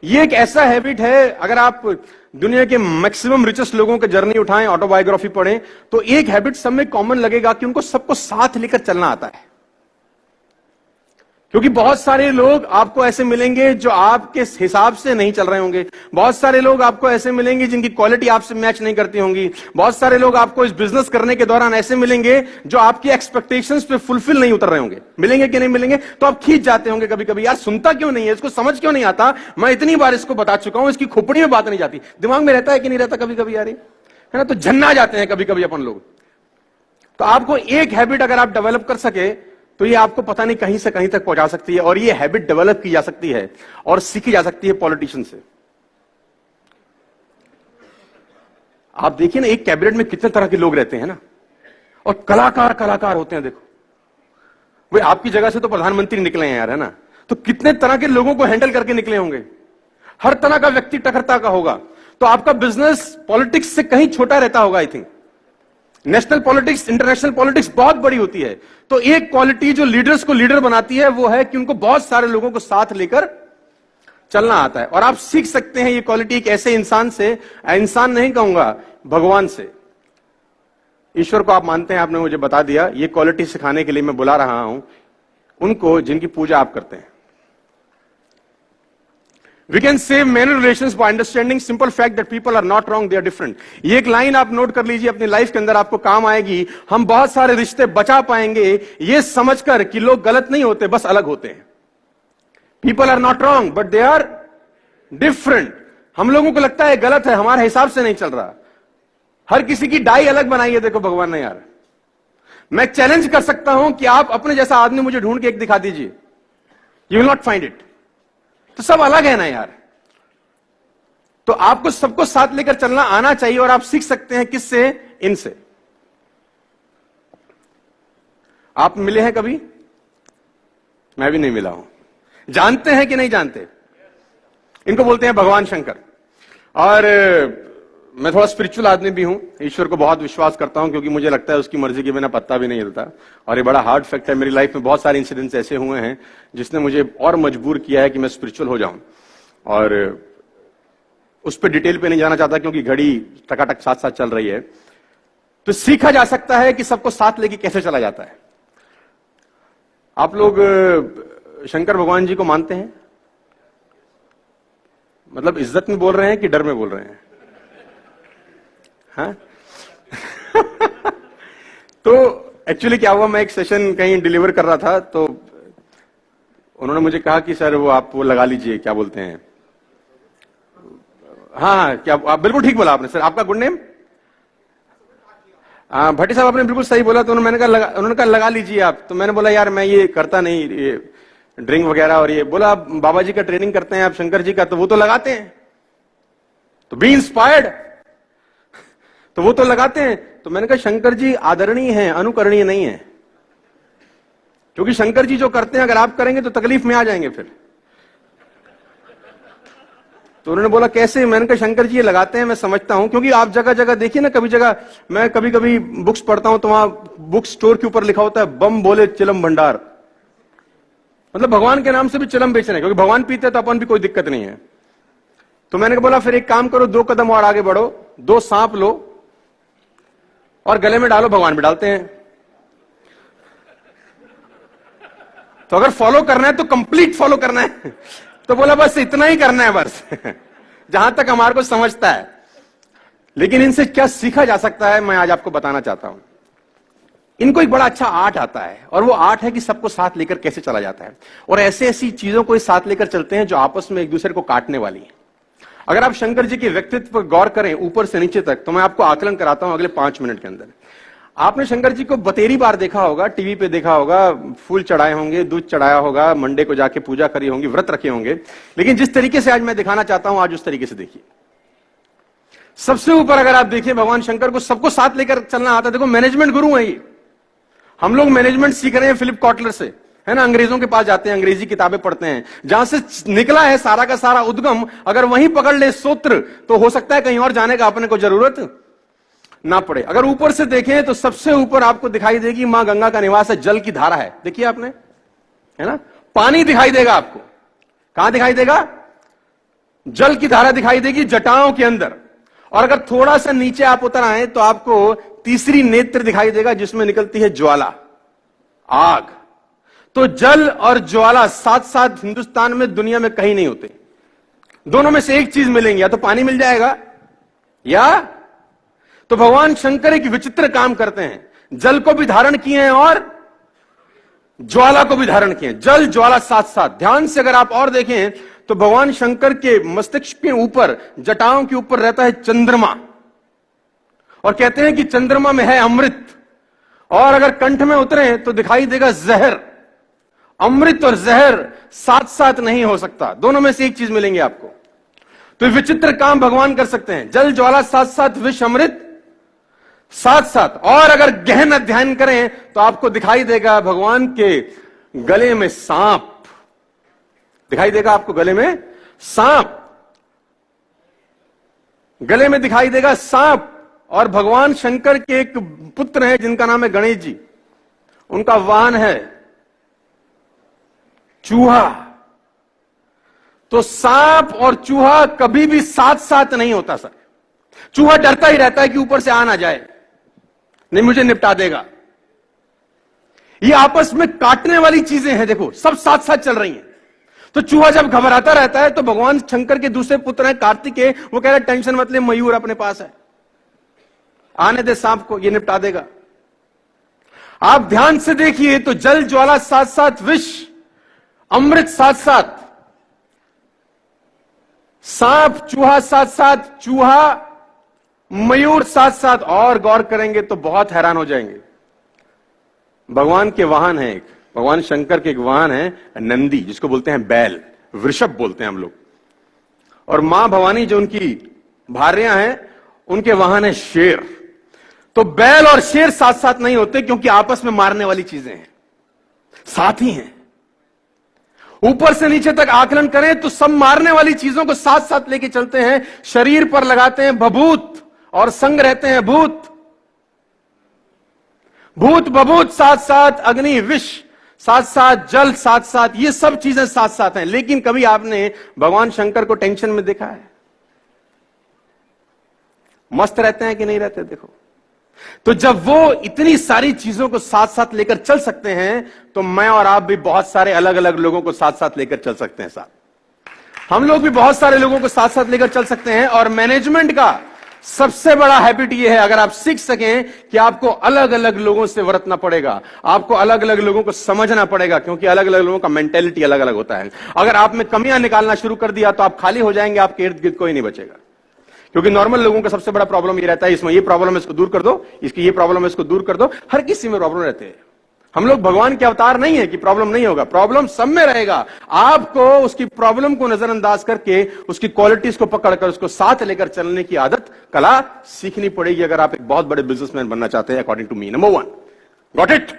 ये एक ऐसा हैबिट है, अगर आप दुनिया के मैक्सिमम रिचेस्ट लोगों के जर्नी उठाएं, ऑटोबायोग्राफी पढ़ें, तो एक हैबिट सब में कॉमन लगेगा कि उनको सबको साथ लेकर चलना आता है। क्योंकि बहुत सारे लोग आपको ऐसे मिलेंगे जो आपके हिसाब से नहीं चल रहे होंगे, बहुत सारे लोग आपको ऐसे मिलेंगे जिनकी क्वालिटी आपसे मैच नहीं करती होंगी, बहुत सारे लोग आपको इस बिजनेस करने के दौरान ऐसे मिलेंगे जो आपकी एक्सपेक्टेशंस पे फुलफिल नहीं उतर रहे होंगे। मिलेंगे कि नहीं मिलेंगे, तो आप खींच जाते होंगे कभी कभी, यार सुनता क्यों नहीं है, इसको समझ क्यों नहीं आता, मैं इतनी बार इसको बता चुका हूं, इसकी खोपड़ी में बात नहीं जाती। दिमाग में रहता है कि नहीं रहता कभी कभी यार, है ना, तो झन्ना जाते हैं कभी कभी अपन लोग। तो आपको एक हैबिट अगर आप डेवलप कर सके तो ये आपको पता नहीं कहीं से कहीं तक पहुंचा सकती है, और ये हैबिट डेवलप की जा सकती है और सीखी जा सकती है पॉलिटिशियन से। आप देखिए ना, एक कैबिनेट में कितने तरह के लोग रहते हैं ना, और कलाकार कलाकार होते हैं। देखो भाई, आपकी जगह से तो प्रधानमंत्री निकले हैं यार, है ना, तो कितने तरह के लोगों को हैंडल करके निकले होंगे, हर तरह का व्यक्ति टकरता का होगा। तो आपका बिजनेस पॉलिटिक्स से कहीं छोटा रहता होगा। I think national politics, international politics बहुत बड़ी होती है। तो एक क्वालिटी जो लीडर्स को लीडर बनाती है वो है कि उनको बहुत सारे लोगों को साथ लेकर चलना आता है। और आप सीख सकते हैं ये क्वालिटी एक ऐसे इंसान से, इंसान नहीं कहूंगा, भगवान से। ईश्वर को आप मानते हैं, आपने मुझे बता दिया। ये क्वालिटी सिखाने के लिए मैं बुला रहा हूं उनको जिनकी पूजा आप करते हैं। We can save many relations by understanding simple fact that people are not wrong, they are different. ये एक लाइन आप नोट कर लीजिए, अपनी लाइफ के अंदर आपको काम आएगी। हम बहुत सारे रिश्ते बचा पाएंगे ये समझकर कि लोग गलत नहीं होते, बस अलग होते हैं। People are not wrong, but they are different. हम लोगों को लगता है गलत है, हमारे हिसाब से नहीं चल रहा। हर किसी की डाई अलग बनाई है, देखो भगवान ने यार। मैं चैलेंज कर सकता हूं कि आप अपने जैसा आदमी मुझे ढूंढ के एक दिखा दीजिए, you will not find it. तो सब अलग है ना यार। तो आपको सबको साथ लेकर चलना आना चाहिए, और आप सीख सकते हैं किससे, इनसे। आप मिले हैं कभी? मैं भी नहीं मिला हूं। जानते हैं कि नहीं जानते? इनको बोलते हैं भगवान शंकर। और मैं थोड़ा स्पिरिचुअल आदमी भी हूं, ईश्वर को बहुत विश्वास करता हूं, क्योंकि मुझे लगता है उसकी मर्जी के बिना पत्ता भी नहीं हिलता। और ये बड़ा हार्ड फैक्ट है, मेरी लाइफ में बहुत सारे इंसिडेंट्स ऐसे हुए हैं जिसने मुझे और मजबूर किया है कि मैं स्पिरिचुअल हो जाऊं। और उस पर डिटेल पे नहीं जाना चाहता क्योंकि घड़ी टकाटक साथ साथ चल रही है। तो सीखा जा सकता है कि सबको साथ लेके कैसे चला जाता है। आप लोग शंकर भगवान जी को मानते हैं? मतलब इज्जत में बोल रहे हैं कि डर में बोल रहे हैं? हाँ? तो एक्चुअली क्या हुआ, मैं एक सेशन कहीं डिलीवर कर रहा था, तो उन्होंने मुझे कहा कि सर वो आप वो लगा लीजिए, क्या बोलते हैं, हाँ क्या, आप बिल्कुल ठीक बोला आपने सर, आपका गुड नेम? भट्टी साहब, आपने बिल्कुल सही बोला। तो उन्होंने कहा लगा लीजिए आप। तो मैंने बोला यार मैं ये करता नहीं, ये ड्रिंक वगैरह। और ये बोला बाबा जी का ट्रेनिंग करते हैं आप, शंकर जी का, तो वो तो लगाते हैं, तो बी इंस्पायर्ड, तो वो तो लगाते हैं। तो मैंने कहा शंकर जी आदरणीय हैं, अनुकरणीय नहीं है। क्योंकि शंकर जी जो करते हैं अगर आप करेंगे तो तकलीफ में आ जाएंगे फिर। तो उन्होंने बोला कैसे? मैंने कहा शंकर जी ये लगाते हैं, मैं समझता हूं, क्योंकि आप जगह जगह देखिए ना, कभी जगह मैं कभी कभी बुक्स पढ़ता हूं तो वहां बुक स्टोर के ऊपर लिखा होता है बम बोले चिलम भंडार। मतलब भगवान के नाम से भी चिलम बेच रहे हैं, क्योंकि भगवान पीते तो अपन भी कोई दिक्कत नहीं है। तो मैंने बोला फिर एक काम करो, 2 कदम और आगे बढ़ो, 2 सांप लो और गले में डालो, भगवान भी डालते हैं। तो अगर फॉलो करना है तो कंप्लीट फॉलो करना है। तो बोला बस इतना ही करना है बस, जहां तक हमारे को समझता है। लेकिन इनसे क्या सीखा जा सकता है, मैं आज आपको बताना चाहता हूं। इनको एक बड़ा अच्छा आर्ट आता है, और वो आर्ट है कि सबको साथ लेकर कैसे चला जाता है। और ऐसे ऐसी चीजों को साथ लेकर चलते हैं जो आपस में एक दूसरे को काटने वाली है। अगर आप शंकर जी के व्यक्तित्व पर गौर करें ऊपर से नीचे तक, तो मैं आपको आकलन कराता हूं अगले 5 मिनट के अंदर। आपने शंकर जी को बतेरी बार देखा होगा, टीवी पे देखा होगा, फूल चढ़ाए होंगे, दूध चढ़ाया होगा, मंडे को जाके पूजा करी होंगी, व्रत रखे होंगे। लेकिन जिस तरीके से आज मैं दिखाना चाहता हूं, आज उस तरीके से देखिए। सबसे ऊपर अगर आप देखिए, भगवान शंकर को सबको साथ लेकर चलना आता है। देखो मैनेजमेंट गुरु है ये। हम लोग मैनेजमेंट सीख रहे हैं फिलिप कॉटलर से, है ना, अंग्रेजों के पास जाते हैं, अंग्रेजी किताबें पढ़ते हैं, जहां से निकला है सारा का सारा उद्गम। अगर वहीं पकड़ ले सूत्र, तो हो सकता है कहीं और जाने का अपने को जरूरत ना पड़े। अगर ऊपर से देखें तो सबसे ऊपर आपको दिखाई देगी मां गंगा का निवास है, जल की धारा है, देखिए आपने, है ना, पानी दिखाई देगा आपको। कहां दिखाई देगा? जल की धारा दिखाई देगी जटाओं के अंदर, और अगर थोड़ा सा नीचे आप उतर आए तो आपको तीसरी नेत्र दिखाई देगा जिसमें निकलती है ज्वाला, आग। तो जल और ज्वाला साथ साथ हिंदुस्तान में दुनिया में कहीं नहीं होते। दोनों में से एक चीज मिलेंगी, या तो पानी मिल जाएगा या तो भगवान शंकर एक विचित्र काम करते हैं, जल को भी धारण किए हैं और ज्वाला को भी धारण किए हैं, जल ज्वाला साथ साथ। ध्यान से अगर आप और देखें तो भगवान शंकर के मस्तिष्क के ऊपर, जटाओं के ऊपर रहता है चंद्रमा, और कहते हैं कि चंद्रमा में है अमृत, और अगर कंठ में उतरे तो दिखाई देगा जहर। अमृत और जहर साथ साथ नहीं हो सकता, दोनों में से एक चीज मिलेंगे आपको। तो विचित्र काम भगवान कर सकते हैं, जल ज्वाला साथ साथ, विष अमृत साथ साथ। और अगर गहन अध्ययन करें तो आपको दिखाई देगा भगवान के गले में सांप, दिखाई देगा आपको गले में सांप, गले में दिखाई देगा सांप। और भगवान शंकर के एक पुत्र हैं जिनका नाम है गणेश जी, उनका वाहन है चूहा। तो सांप और चूहा कभी भी साथ साथ नहीं होता सर। चूहा डरता ही रहता है कि ऊपर से आ ना जाए, नहीं मुझे निपटा देगा। ये आपस में काटने वाली चीजें हैं, देखो सब साथ साथ चल रही हैं। तो चूहा जब घबराता रहता है तो भगवान शंकर के दूसरे पुत्र हैं कार्तिकेय, वो कह रहे टेंशन मत ले, मयूर अपने पास है, आने दे सांप को, ये निपटा देगा। आप ध्यान से देखिए तो जल ज्वाला साथ साथ, विष अमृत साथ साथ, सांप चूहा साथ साथ, चूहा मयूर साथ साथ। और गौर करेंगे तो बहुत हैरान हो जाएंगे। भगवान के वाहन है, एक भगवान शंकर के एक वाहन है नंदी, जिसको बोलते हैं बैल, वृषभ बोलते हैं हम लोग। और मां भवानी जो उनकी भार्या हैं, उनके वाहन है शेर। तो बैल और शेर साथ साथ नहीं होते क्योंकि आपस में मारने वाली चीजें हैं, साथ ही हैं। ऊपर से नीचे तक आकलन करें तो सब मारने वाली चीजों को साथ साथ लेके चलते हैं। शरीर पर लगाते हैं भभूत और संग रहते हैं भूत, भूत बभूत साथ साथ, अग्नि विष साथ साथ, जल साथ साथ, ये सब चीजें साथ साथ हैं। लेकिन कभी आपने भगवान शंकर को टेंशन में देखा है? मस्त रहते हैं कि नहीं रहते? देखो, तो जब वो इतनी सारी चीजों को साथ साथ लेकर चल सकते हैं तो मैं और आप भी बहुत सारे अलग अलग लोगों को साथ साथ लेकर चल सकते हैं। साथ हम लोग भी बहुत सारे लोगों को साथ साथ लेकर चल सकते हैं। और मैनेजमेंट का सबसे बड़ा हैबिट यह है, अगर आप सीख सकें कि आपको अलग अलग लोगों से वर्तना पड़ेगा, आपको अलग अलग लोगों को समझना पड़ेगा, क्योंकि अलग अलग लोगों का मेंटेलिटी अलग अलग होता है। अगर आप में कमियां निकालना शुरू कर दिया तो आप खाली हो जाएंगे, आपके इर्द गिर्द कोई नहीं बचेगा। क्योंकि नॉर्मल लोगों का सबसे बड़ा प्रॉब्लम ये रहता है, इसमें ये प्रॉब्लम है इसको दूर कर दो, इसकी ये प्रॉब्लम है इसको दूर कर दो, हर किसी में प्रॉब्लम रहते हैं। हम लोग भगवान के अवतार नहीं है कि प्रॉब्लम नहीं होगा, प्रॉब्लम सब में रहेगा। आपको उसकी प्रॉब्लम को नजरअंदाज करके उसकी क्वालिटीज को पकड़कर उसको साथ लेकर चलने की आदत, कला सीखनी पड़ेगी अगर आप एक बहुत बड़े बिजनेसमैन बनना चाहते हैं, according to me. Number 1, got it?